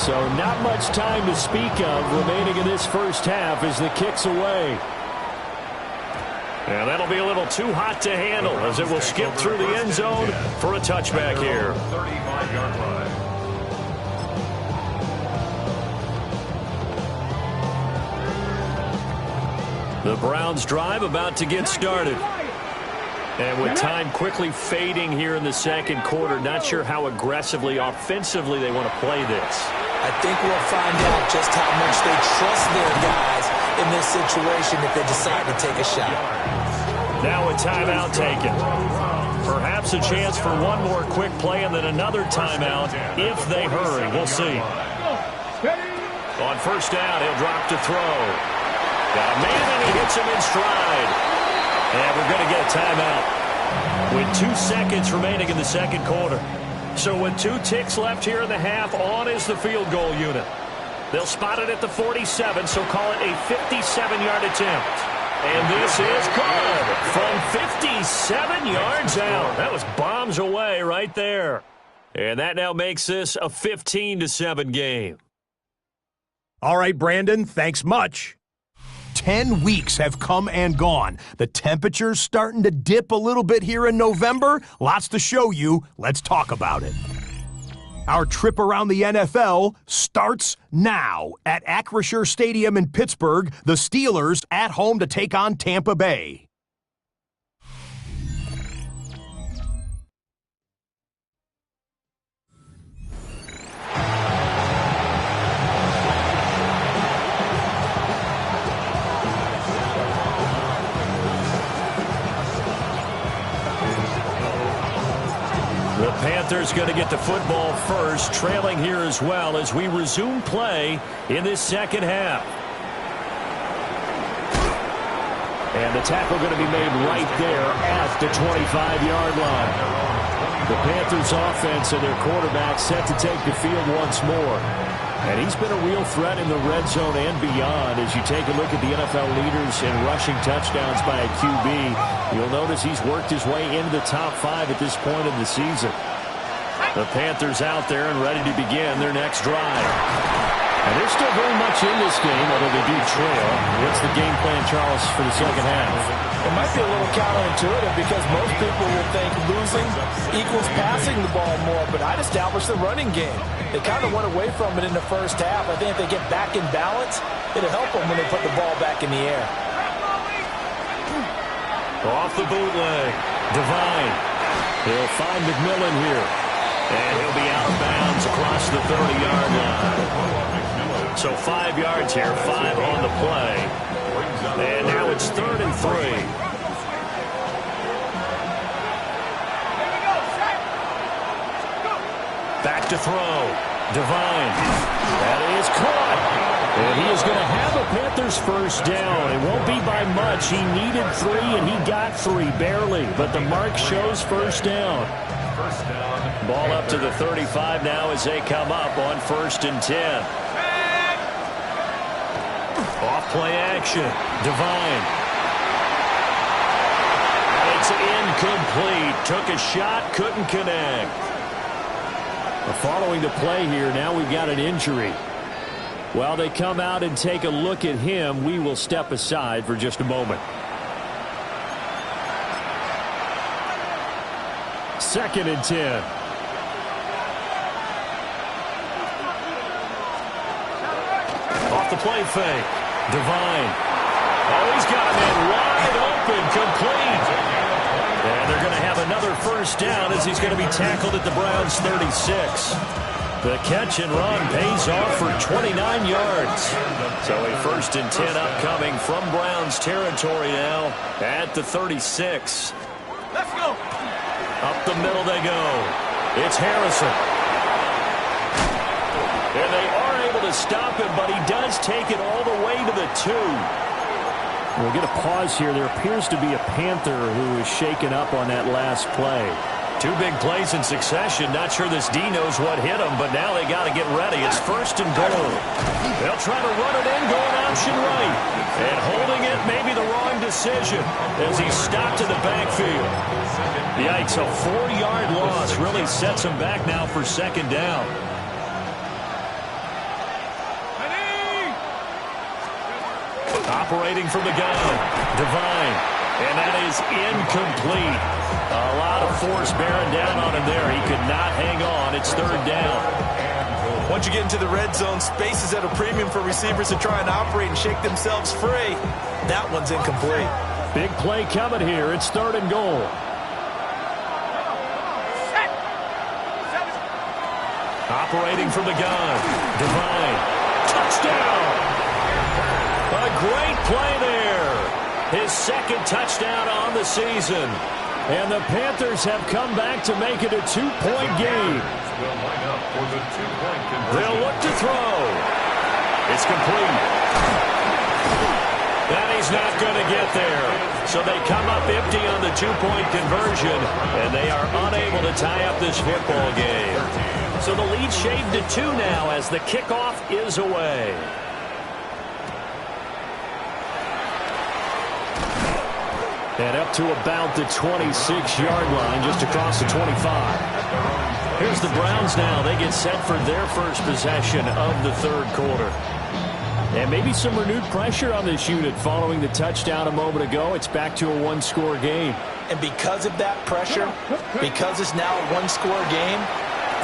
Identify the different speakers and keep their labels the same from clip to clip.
Speaker 1: So not much time to speak of remaining in this first half as the kick's away.
Speaker 2: And that'll be a little too hot to handle as it will skip through the end zone for a touchback here.
Speaker 3: 35-yard line.
Speaker 2: The Browns drive about to get started. And with time quickly fading here in the second quarter, not sure how aggressively, offensively they want to play this.
Speaker 4: I think we'll find out just how much they trust their guys in this situation if they decide to take a shot.
Speaker 2: Now a timeout taken. Perhaps a chance for one more quick play and then another timeout if they hurry. We'll see. On first down, he'll drop to throw. Got a man and he hits him in stride. And we're going to get a timeout with 2 seconds remaining in the second quarter. So with 2 ticks left here in the half, on is the field goal unit. They'll spot it at the 47, so call it a 57-yard attempt. And this is good from 57 yards out. That was bombs away right there. And that now makes this a 15-7 game.
Speaker 5: All right, Brandon, thanks much. 10 weeks have come and gone. The temperature's starting to dip a little bit here in November. Lots to show you. Let's talk about it. Our trip around the NFL starts now at Acrisure Stadium in Pittsburgh. The Steelers at home to take on Tampa Bay.
Speaker 2: The Panthers going to get the football first, trailing here as well as we resume play in this second half. And the tackle going to be made right there at the 25-yard line. The Panthers offense and their quarterback set to take the field once more. And he's been a real threat in the red zone and beyond. As you take a look at the NFL leaders in rushing touchdowns by a QB, you'll notice he's worked his way into the top 5 at this point of the season. The Panthers out there and ready to begin their next drive. And they're still very much in this game, although they do trail. What's the game plan, Charles, for the second half?
Speaker 6: It might be a little counterintuitive because most people will think losing equals passing the ball more, but I'd establish the running game. They kind of went away from it in the first half. I think if they get back in balance, it'll help them when they put the ball back in the air.
Speaker 2: Off the bootleg. Devine. He'll find McMillan here. And he'll be out of bounds across the 30-yard line. So 5 yards here, 5 on the play. And now it's 3rd and 3. Back to throw. Devine. That is caught. And he is going to have a Panthers first down. It won't be by much. He needed 3, and he got 3, barely. But the mark shows first down. Ball up to the 35 now as they come up on 1st and 10. Off play action. Devine. It's incomplete. Took a shot, couldn't connect. Following the play here, now we've got an injury. While they come out and take a look at him, we will step aside for just a moment. 2nd and 10. Off the play fake. Devine. Oh, he's got him in wide open, complete. And they're going to have another first down as he's going to be tackled at the Browns' 36. The catch and run pays off for 29 yards. So a 1st and 10 upcoming from Browns territory now at the 36.
Speaker 6: Let's go.
Speaker 2: Up the middle they go. It's Harrison. And they are able to stop him, but he does take it all the way to the 2. We'll get a pause here. There appears to be a Panther who is shaken up on that last play. 2 big plays in succession. Not sure this D knows what hit him, but now they got to get ready. It's 1st and goal. They'll try to run it in, going option right. And holding it may be the wrong decision as he's stopped in the backfield. Yikes, a 4-yard loss really sets him back now for 2nd down. Operating from the gun, Devine. And that is incomplete. A lot of force bearing down on him there. He could not hang on. It's third down.
Speaker 6: Once you get into the red zone, space is at a premium for receivers to try and operate and shake themselves free. That one's incomplete.
Speaker 1: Big play coming here. It's third and goal.
Speaker 2: Operating from the gun, Devine. Touchdown! A great play there. His second touchdown on the season.
Speaker 1: And the Panthers have come back to make it a two-point game.
Speaker 2: They'll look to throw. It's complete. And he's not going to get there. So they come up empty on the two-point conversion, and they are unable to tie up this football game.
Speaker 1: So the lead shaved to 2 now as the kickoff is away. And up to about the 26-yard line, just across the 25. Here's the Browns now. They get set for their first possession of the third quarter. And maybe some renewed pressure on this unit following the touchdown a moment ago. It's back to a one-score game.
Speaker 6: And because of that pressure, because it's now a one-score game,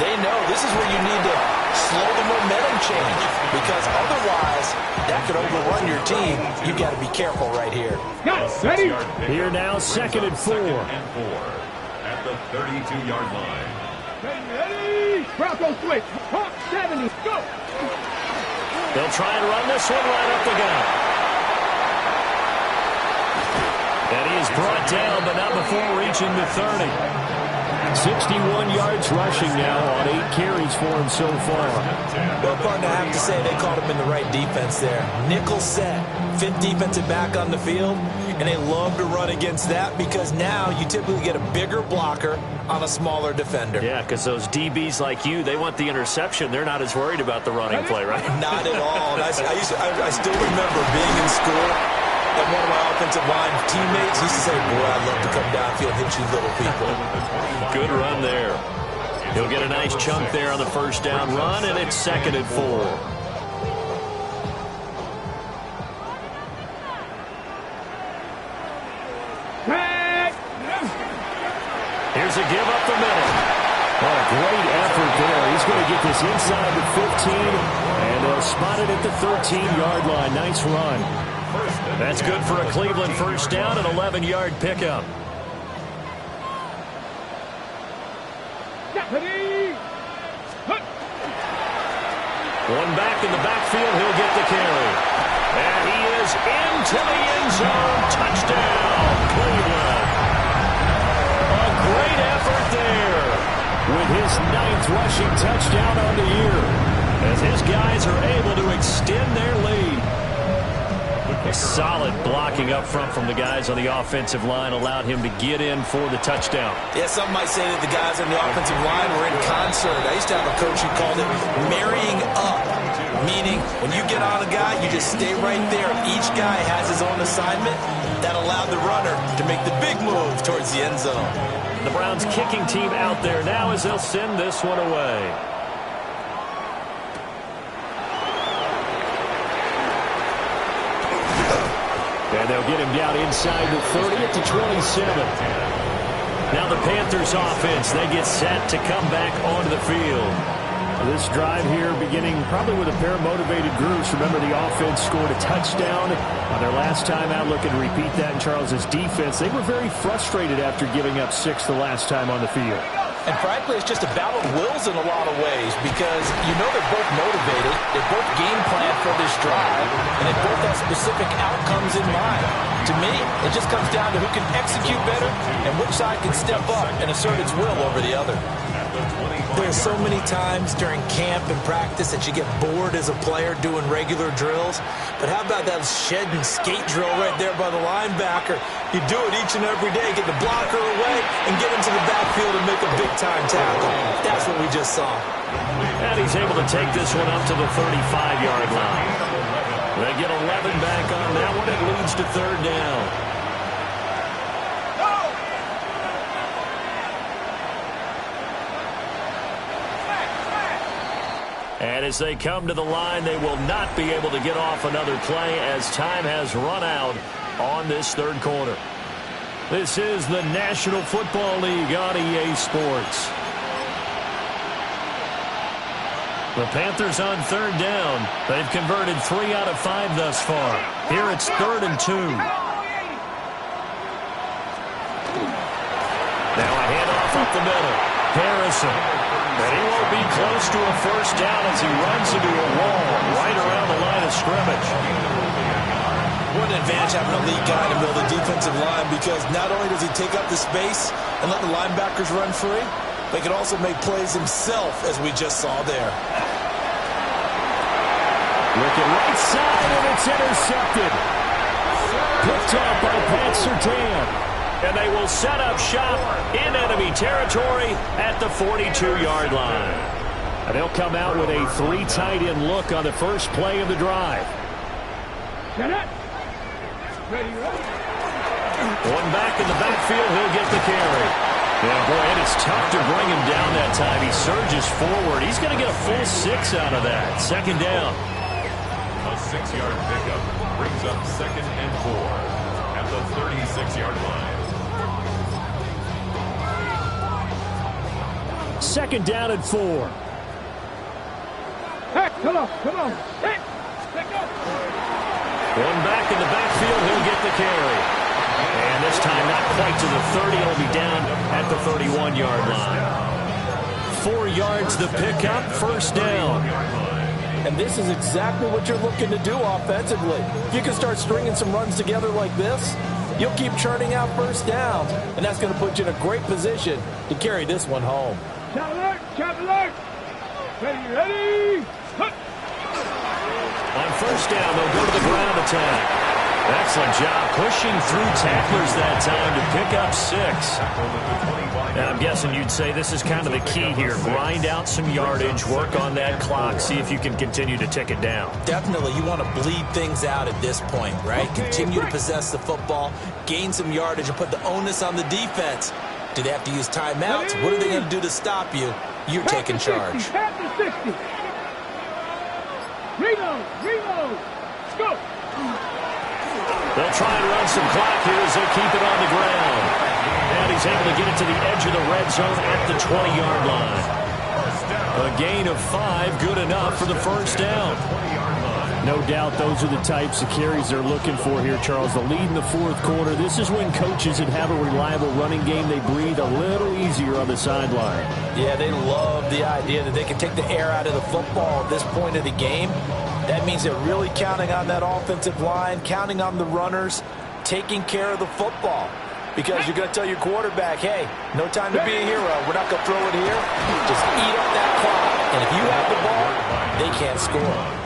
Speaker 6: they know this is where you need to slow the momentum change, because otherwise that could overrun your team. You've got to be careful right here.
Speaker 1: Ready? Here now, 2nd and 4.
Speaker 3: At the 32-yard line.
Speaker 7: Ready? Bronco switch. 70. Go.
Speaker 2: They'll try and run this one right up the gut. And he is brought down, but not before reaching the 30.
Speaker 1: 61 yards rushing now on 8 carries for him so far.
Speaker 6: Well, partner, I have to say they caught him in the right defense there. Nickel set, 5th defensive back on the field, and they love to run against that because now you typically get a bigger blocker on a smaller defender.
Speaker 2: Yeah, because those DBs like you, they want the interception. They're not as worried about the running play, right?
Speaker 6: Not at all. And I still remember being in school, and one of my offensive line teammates used to say, boy, I'd love to come downfield and hit you little people.
Speaker 2: Good run there. He'll get a nice chunk there on the first down run, and it's 2nd and 4. Here's a give up the middle.
Speaker 1: Oh, great effort there. He's going to get this inside the 15, and they'll spot it at the 13-yard line. Nice run.
Speaker 2: That's good for a Cleveland first down, an 11-yard pickup. One back in the backfield, he'll get the carry. And he is into the end zone. Touchdown, Cleveland. A great effort there with his 9th rushing touchdown on the year, as his guys are able to extend their lead. A solid blocking up front from the guys on the offensive line allowed him to get in for the touchdown.
Speaker 6: Yeah, some might say that the guys on the offensive line were in concert. I used to have a coach who called it marrying up, meaning when you get on a guy, you just stay right there. Each guy has his own assignment. That allowed the runner to make the big move towards the end zone.
Speaker 2: The Browns kicking team out there now as they'll send this one away.
Speaker 1: And they'll get him down inside the 30 at the 27.
Speaker 2: Now the Panthers offense, they get set to come back onto the field.
Speaker 1: This drive here beginning probably with a pair of motivated groups. Remember, the offense scored a touchdown on their last time out. Looking to repeat that in Charles's defense. They were very frustrated after giving up 6 the last time on the field.
Speaker 6: And frankly, it's just a battle of wills in a lot of ways because you know they're both motivated, they both game plan for this drive, and they both have specific outcomes in mind. To me, it just comes down to who can execute better and which side can step up and assert its will over the other. There's so many times during camp and practice that you get bored as a player doing regular drills. But how about that shed and skate drill right there by the linebacker? You do it each and every day, get the blocker away and get into the backfield and make a big-time tackle. That's what we just saw.
Speaker 2: And he's able to take this one up to the 35-yard line. They get 11 back on that one. It leads to third down. And as they come to the line, they will not be able to get off another play as time has run out on this third quarter. This is the National Football League on EA Sports. The Panthers on third down. They've converted 3 out of 5 thus far. Here it's 3rd and 2. Now a handoff up the middle. Harrison. And he won't be close to a first down as he runs into a wall right around the line of scrimmage.
Speaker 6: What an advantage having a lead guy in the middle of the defensive line, because not only does he take up the space and let the linebackers run free, but he can also make plays himself, as we just saw there.
Speaker 2: Looking right side, and it's intercepted. Picked up by Pat Surtain. And they will set up shop in enemy territory at the 42-yard line. And they'll come out with a 3 tight end look on the first play of the drive.
Speaker 7: Set up. Ready.
Speaker 2: One back in the backfield, he'll get the carry. Yeah, boy, and it's tough to bring him down that time. He surges forward. He's going to get a full 6 out of that. 2nd down.
Speaker 3: A 6-yard pickup brings up 2nd and 4 at the 36-yard line.
Speaker 2: 2nd down and 4.
Speaker 7: Hey, come on. Hey, let go.
Speaker 2: One back in the backfield, he'll get the carry. And this time not quite to the 30. It'll be down at the 31-yard line. 4 yards the pickup, 1st down.
Speaker 6: And this is exactly what you're looking to do offensively. If you can start stringing some runs together like this, you'll keep churning out first downs, and that's going to put you in a great position to carry this one home.
Speaker 7: Chop alert. Ready. Hup.
Speaker 2: On 1st down, they'll go to the ground attack. Excellent job pushing through tacklers that time to pick up 6. And I'm guessing you'd say this is kind of the key here. Grind out some yardage, work on that clock, see if you can continue to tick it down.
Speaker 4: Definitely, you want to bleed things out at this point, right? Continue to possess the football, gain some yardage, and put the onus on the defense. Do they have to use timeouts? What are they going to do to stop you? You're taking charge.
Speaker 7: Pass the 60. Reload. Go.
Speaker 2: They'll try and run some clock here as they keep it on the ground. And he's able to get it to the edge of the red zone at the 20-yard line. A gain of 5, good enough for the 1st down. No doubt those are the types of carries they're looking for here, Charles. The lead in the 4th quarter. This is when coaches that have a reliable running game, they breathe a little easier on the sideline.
Speaker 6: Yeah, they love the idea that they can take the air out of the football at this point of the game. That means they're really counting on that offensive line, counting on the runners, taking care of the football. Because you're going to tell your quarterback, hey, no time to be a hero. We're not going to throw it here. Just eat up that clock. And if you have the ball, they can't score.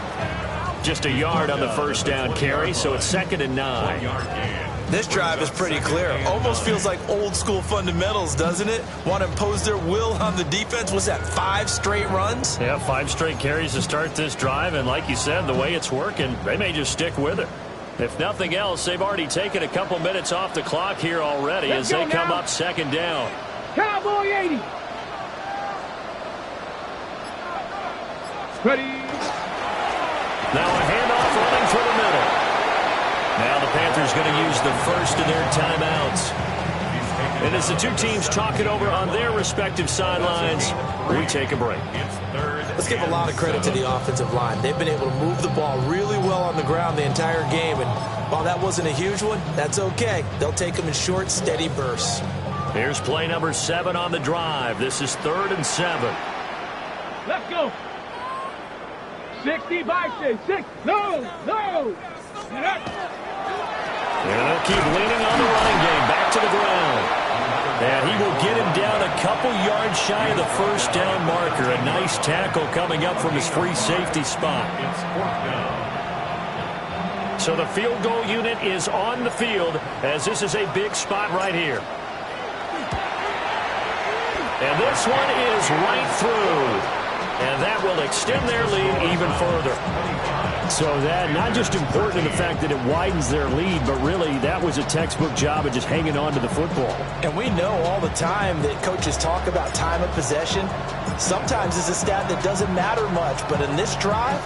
Speaker 2: Just a yard on the 1st down carry, so it's 2nd and 9.
Speaker 6: This drive is pretty clear. Almost feels like old school fundamentals, doesn't it? Want to impose their will on the defense. Was that 5 straight runs?
Speaker 2: Yeah, 5 straight carries to start this drive, and like you said, the way it's working, they may just stick with it. If nothing else, they've already taken a couple minutes off the clock here already as they come up 2nd down.
Speaker 7: Cowboy 80. Ready.
Speaker 2: Now a handoff running through the middle. Now the Panthers going to use the first of their timeouts. And as the two teams talk it over on their respective sidelines, we take a break.
Speaker 6: Let's give a lot of credit to the offensive line. They've been able to move the ball really well on the ground the entire game. And while that wasn't a huge one, that's okay. They'll take them in short, steady bursts.
Speaker 2: Here's play number 7 on the drive. This is 3rd and 7.
Speaker 7: Let's go. 65, 6. No. Get up.
Speaker 2: And they'll keep leaning on the running game. Back to the ground. And he will get him down a couple yards shy of the 1st down marker. A nice tackle coming up from his free safety spot. So the field goal unit is on the field as this is a big spot right here. And this one is right through. And that will extend their lead even further. So that not just important in the fact that it widens their lead, but really that was a textbook job of just hanging on to the football.
Speaker 6: And we know all the time that coaches talk about time of possession. Sometimes it's a stat that doesn't matter much, but in this drive,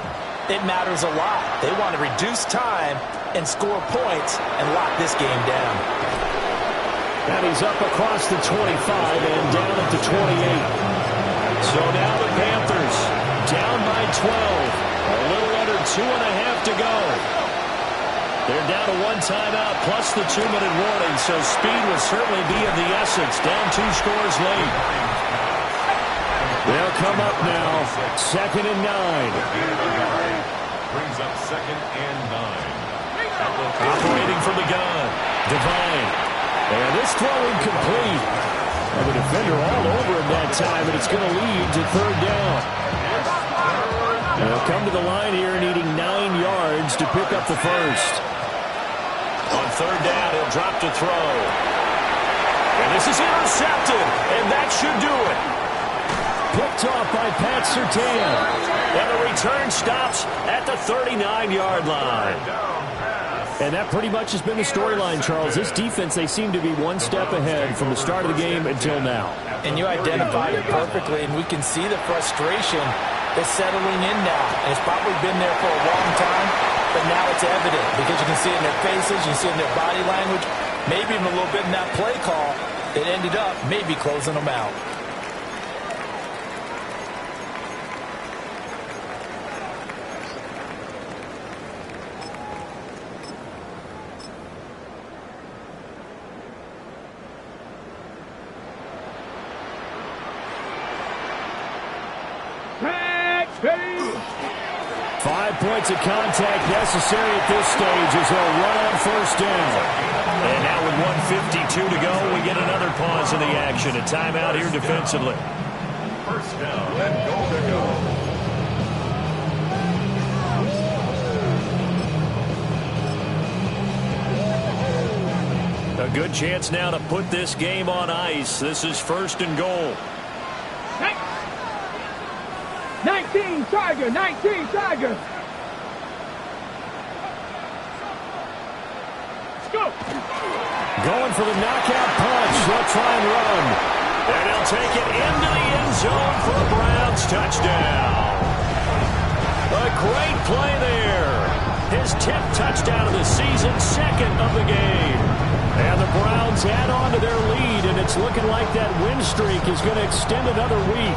Speaker 6: it matters a lot. They want to reduce time and score points and lock this game down.
Speaker 1: And he's up across the 25 and down at the 28. So now the Panthers down by 12. A little under 2.5 to go. They're down to one timeout plus the 2-minute warning, so speed will certainly be of the essence. Down 2 scores late. They'll come up now, 2nd and 9.
Speaker 3: Brings up 2nd and 9.
Speaker 1: Operating from the gun, Devine. And this throw incomplete. And the defender all over him that time, and it's going to lead to 3rd down. They'll come to the line here needing 9 yards to pick up the first. On 3rd down, he'll drop to throw. And this is intercepted, and that should do it. Picked off by Pat Surtain. And the return stops at the 39-yard line. And that pretty much has been the storyline, Charles. This defense, they seem to be one step ahead from the start of the game until now.
Speaker 6: And you identified it perfectly, and we can see the frustration that's settling in now. And it's probably been there for a long time, but now it's evident because you can see it in their faces, you see it in their body language, maybe even a little bit in that play call that ended up maybe closing them out.
Speaker 7: Ready?
Speaker 1: 5 points of contact necessary at this stage as they'll run on 1st down. And now with 1:52 to go, we get another pause in the action. A timeout here defensively.
Speaker 3: 1st down and goal to go.
Speaker 1: A good chance now to put this game on ice. This is 1st and goal.
Speaker 7: 19 Tiger, 19 Tiger. Let's go.
Speaker 1: Going for the knockout punch. They'll try and run. And he'll take it into the end zone for a Browns touchdown. A great play there. His 10th touchdown of the season, 2nd of the game. And the Browns add on to their lead, and it's looking like that win streak is going to extend another week.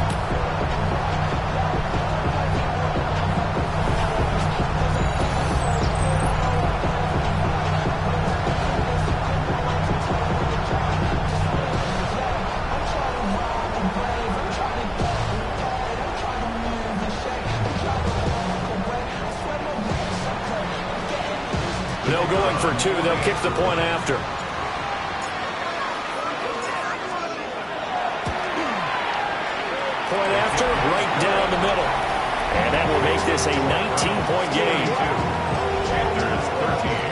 Speaker 1: No going for 2. They'll kick the point after. Point after, right down the middle. And that will make this a 19-point game.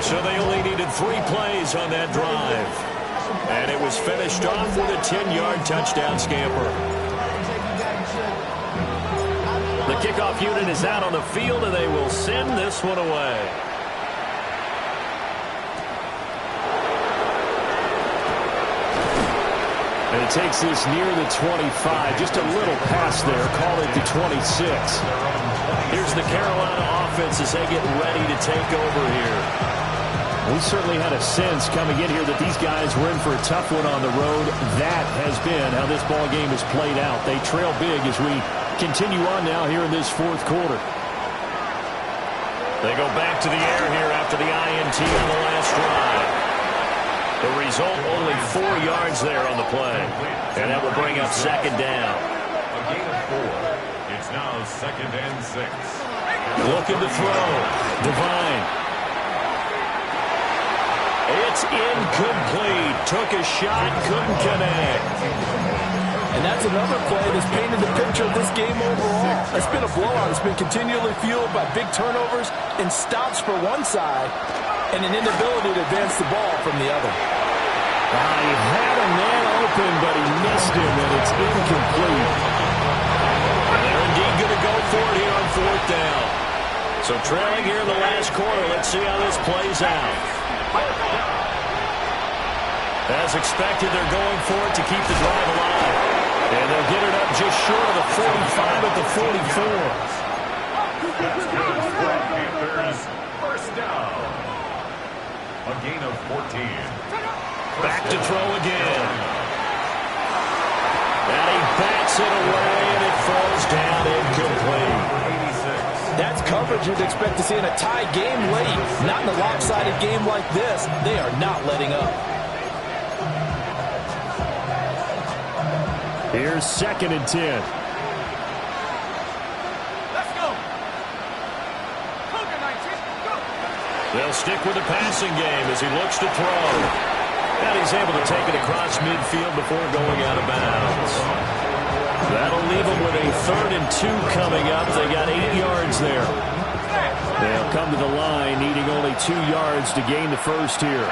Speaker 1: So they only needed 3 plays on that drive. And it was finished off with a 10-yard touchdown scamper. The kickoff unit is out on the field, and they will send this one away. And it takes this near the 25. Just a little pass there. Call it the 26. Here's the Carolina offense as they get ready to take over here. We certainly had a sense coming in here that these guys were in for a tough one on the road. That has been how this ball game has played out. They trail big as we continue on now here in this 4th quarter. They go back to the air here after the INT on the last drive. The result, only 4 yards there on the play. And that will bring up 2nd down.
Speaker 3: A gain of 4. It's now 2nd and 6.
Speaker 1: Looking to throw. Devine. It's incomplete. Took a shot, couldn't connect.
Speaker 6: And that's another play that's painted the picture of this game overall. It's been a blowout. It's been continually fueled by big turnovers and stops for one side and an inability to advance the ball from the other.
Speaker 1: He had a man open, but he missed him, and it's incomplete. And they're indeed going to go for it here on 4th down. So trailing here in the last quarter, let's see how this plays out. As expected, they're going for it to keep the drive alive. And they'll get it up just short of the 45 at the 44.
Speaker 3: That's good for Panthers. First down. A gain of 14.
Speaker 1: Back to throw again. And he bats it away, and it falls down incomplete.
Speaker 6: That's coverage you'd expect to see in a tie game late. Not in a lopsided game like this. They are not letting up.
Speaker 1: Here's 2nd and 10.
Speaker 7: Let's go.
Speaker 1: They'll stick with the passing game as he looks to throw. And he's able to take it across midfield before going out of bounds. That'll leave them with a 3rd and 2 coming up. They got 8 yards there. They'll come to the line needing only 2 yards to gain the first here.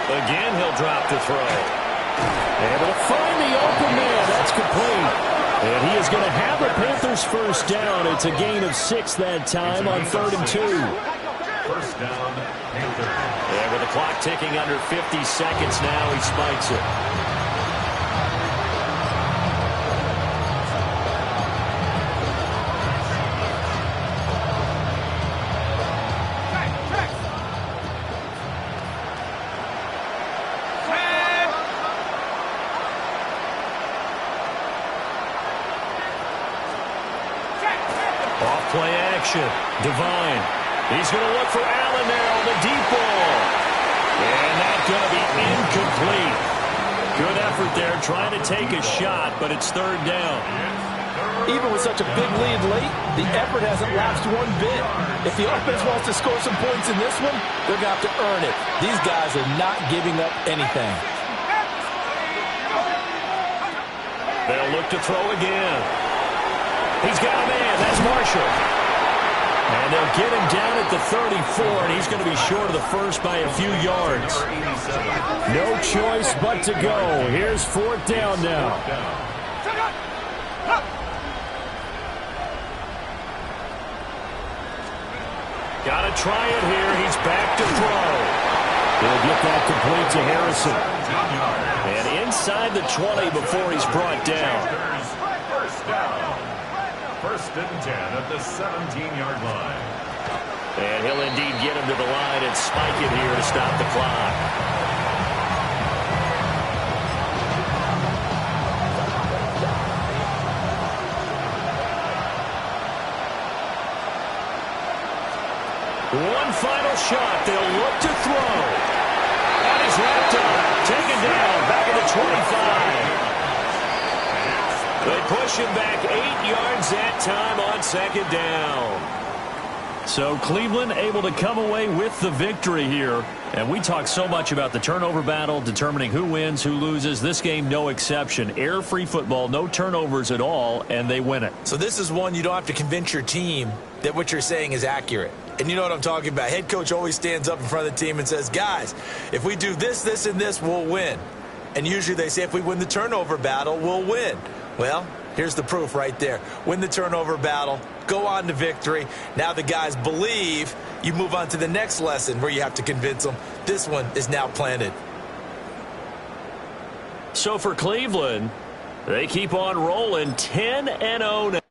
Speaker 1: Again, he'll drop to throw. Able to find the open man. That's complete. And he is going to have the Panthers first down. It's a gain of 6 that time on 3rd and 2.
Speaker 3: First down, Panthers.
Speaker 1: And with the clock ticking under 50 seconds now, he spikes it. Off-play action. Devine. He's going to look for Allen there on the deep ball. And that's going to be incomplete. Good effort there trying to take a shot, but it's 3rd down.
Speaker 6: Even with such a big lead late, the effort hasn't lapsed one bit. If the offense wants to score some points in this one, they're going to have to earn it. These guys are not giving up anything.
Speaker 1: They'll look to throw again. He's got a man. That's Marshall. And they'll get him down at the 34, and he's going to be short of the first by a few yards. No choice but to go. Here's 4th down now. Got to try it here. He's back to throw. He'll get that complete to Harrison. And inside the 20 before he's brought down.
Speaker 3: First down. 1st and 10 at the 17-yard line.
Speaker 1: And he'll indeed get him to the line and spike it here to stop the clock. One final shot. They'll look to throw. That is wrapped up. Taken down. Back at the 25. They push him back 8 yards that time on 2nd down. So Cleveland able to come away with the victory here. And we talk so much about the turnover battle, determining who wins, who loses. This game, no exception. Error-free football, no turnovers at all, and they win it.
Speaker 4: So this is one you don't have to convince your team that what you're saying is accurate. And you know what I'm talking about. Head coach always stands up in front of the team and says, guys, if we do this, this, and this, we'll win. And usually they say if we win the turnover battle, we'll win. Well, here's the proof right there. Win the turnover battle, go on to victory. Now the guys believe. You move on to the next lesson where you have to convince them. This one is now planted.
Speaker 1: So for Cleveland, they keep on rolling 10-0 now.